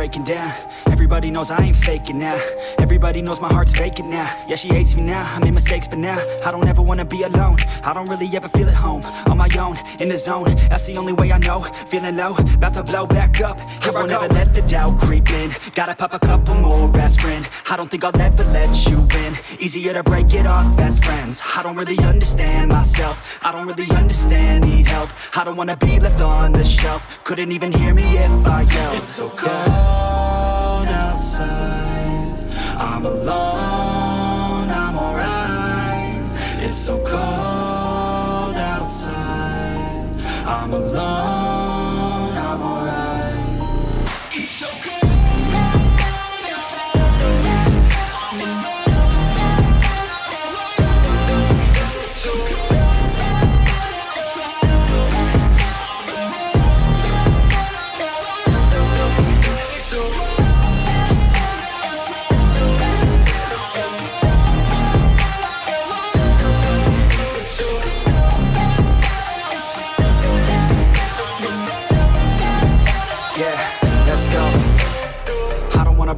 breaking down. Everybody knows I ain't faking now. Everybody knows my heart's vacant now. Yeah, she hates me now, I made mistakes, but now I don't ever wanna be alone. I don't really ever feel at home. On my own, in the zone, that's the only way I know. Feeling low, about to blow back up. Here I won't ever let the doubt creep in. Gotta pop a couple more aspirin. I don't think I'll ever let you in. Easier to break it off best friends. I don't really understand myself. I don't really understand, need help. I don't wanna be left on the shelf. Couldn't even hear me if I yelled. It's so cold outside, I'm alone, I'm alright. It's so cold outside, I'm alone, I'm alright. It's so cold.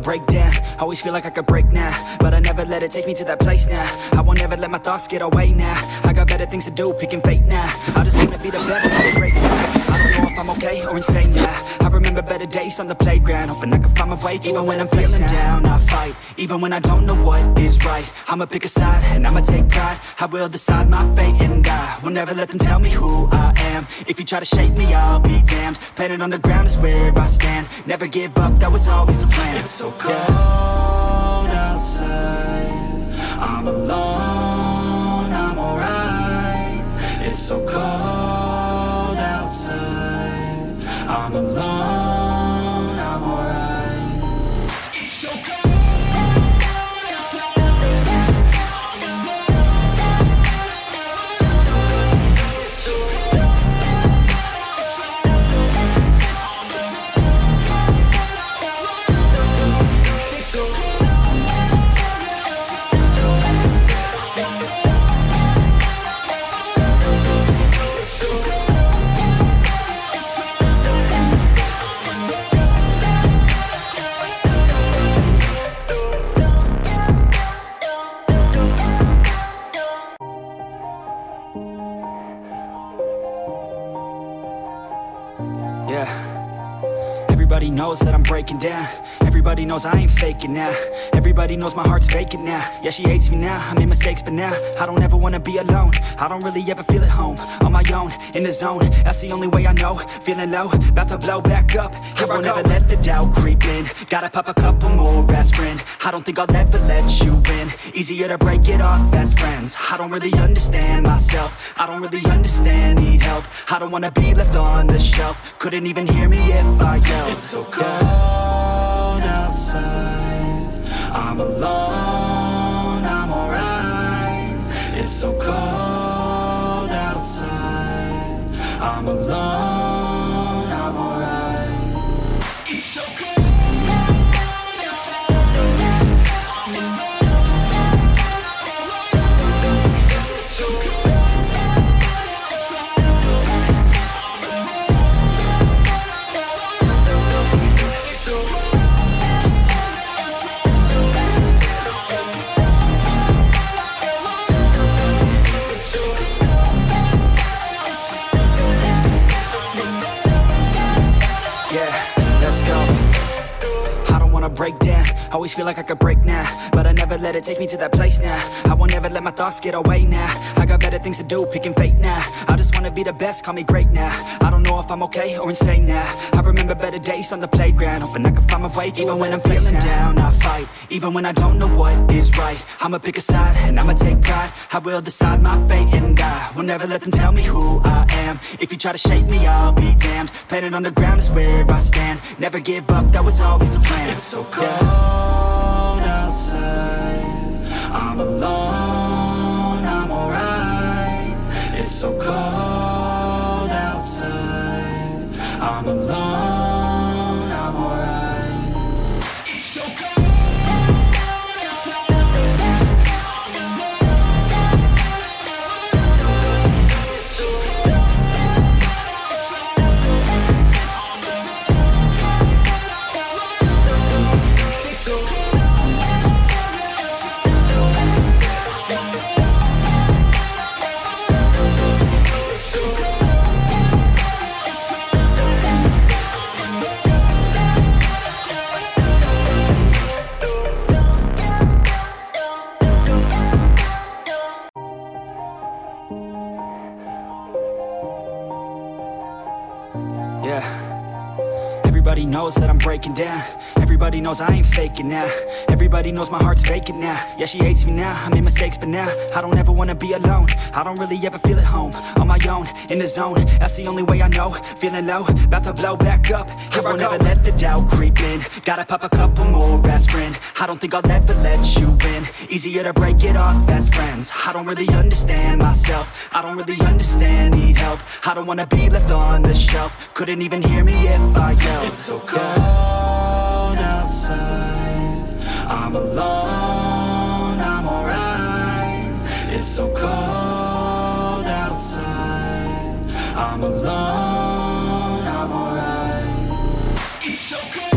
Break down, always feel like I could break now, but I never let it take me to that place now. I won't ever let my thoughts get away now. I got better things to do, picking fate now. I just wanna be the best, be great now. I don't know if I'm okay or insane now. I remember better days on the playground, hoping I can find my way. Even when I'm feeling down, I fight. Even when I don't know what is right, I'ma pick a side and I'ma take pride. I will decide my fate and I will never let them tell me who I am. If you try to shake me, I'll be damned. Planet on the ground is where I stand. Never give up, that was always the plan. It's so cold outside, I'm alone, I'm alright. It's so cold outside, I'm alone, I'm alright. It's so cold. Everybody knows that I'm breaking down. Everybody knows I ain't faking now. Everybody knows my heart's vacant now. Yeah, she hates me now, I made mistakes, but now I don't ever wanna be alone. I don't really ever feel at home. On my own, in the zone, that's the only way I know. Feeling low, about to blow back up. Here I won't ever let the doubt creep in. Gotta pop a couple more aspirin. I don't think I'll ever let you in. Easier to break it off best friends. I don't really understand myself. I don't really understand, need help. I don't wanna be left on the shelf. Couldn't even hear me if I yelled. It's so cold outside, I'm alone, I'm alright. It's so cold outside, I'm alone, I'm alright. It's so cold. Break down, always feel like I could break now, but I never let it take me to that place now. I won't ever let my thoughts get away now. I got better things to do, picking fate now. I just wanna be the best, call me great now. I don't know if I'm okay or insane now. I remember better days on the playground, hoping I can find my way. Even when I'm feeling down, I fight. Even when I don't know what is right, I'ma pick a side and I'ma take pride. I will decide my fate and I will never let them tell me who I am. If you try to shake me, I'll be damned. Planet on the ground is where I stand. Never give up, that was always the plan. It's so cold outside, I'm alone, I'm alright. It's so cold outside, I'm alone, I'm alright. It's so cold. knows that I'm breaking down. Everybody knows I ain't faking now. Everybody knows my heart's vacant now. Yeah, she hates me now, I made mistakes but now I don't ever wanna be alone. I don't really ever feel at home. On my own, in the zone, that's the only way I know. Feeling low, about to blow back up. I won't ever let the doubt creep in. Gotta pop a couple more aspirin. I don't think I'll ever let you in. Easier to break it off best friends. I don't really understand myself. I don't really understand, need help. I don't wanna be left on the shelf. Couldn't even hear me if I yelled. It's so cold outside, I'm alone, I'm alright. It's so cold outside, I'm alone, I'm alright. It's so cold.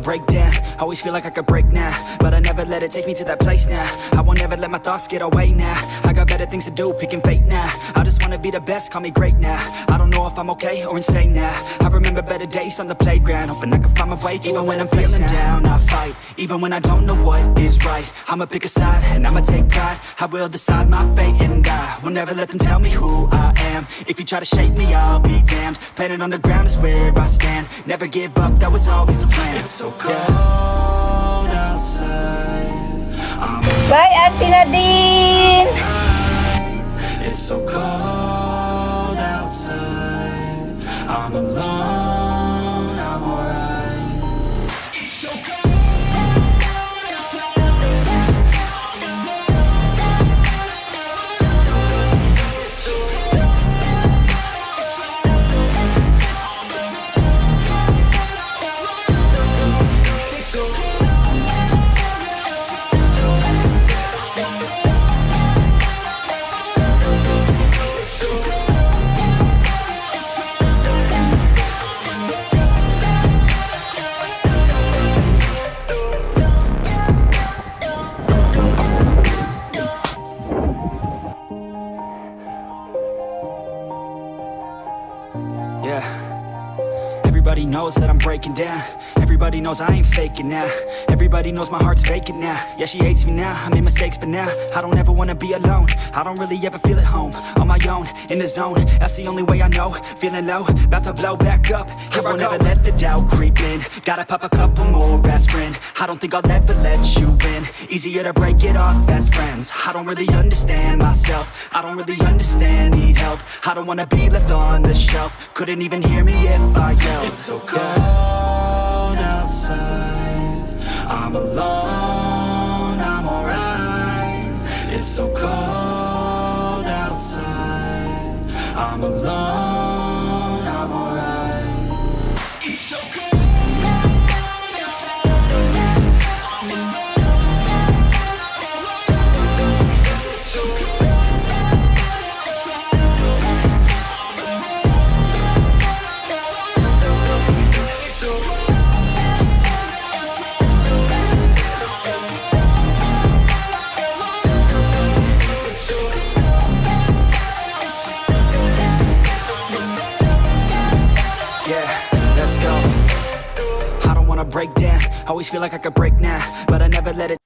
Break down, always feel like I could break now, but I never let it take me to that place now. I won't ever let my thoughts get away now. I got better things to do, picking fate now. I just wanna be the best, call me great now. I don't know if I'm okay or insane now. I remember better days on the playground, hoping I can find my way. Even when I'm feeling down, I fight. Even when I don't know what is right, I'ma pick a side and I'ma take pride. I will decide my fate and I will never let them tell me who I am. If you try to shake me, I'll be damned. Planet on the ground is where I stand. Never give up, that was always the plan. It's so cold outside, Bye, Auntie Nadine! it's so cold outside, I'm alone, I'm alright. It's so cold. Yeah, everybody knows that I'm breaking down. Everybody knows I ain't faking now. Everybody knows my heart's vacant now. Yeah, she hates me now, I made mistakes but now I don't ever wanna be alone. I don't really ever feel at home. On my own, in the zone, that's the only way I know. Feeling low, about to blow back up. I won't ever let the doubt creep in. Gotta pop a couple more aspirin. I don't think I'll ever let you in. Easier to break it off best friends. I don't really understand myself. I don't really understand, need help. I don't wanna be left on the shelf. Couldn't even hear me if I yelled. It's so cold outside, I'm alone, I'm alright. It's so cold outside, I'm alone, I'm alright. It's so cold. Break down, always feel like I could break now, but I never let it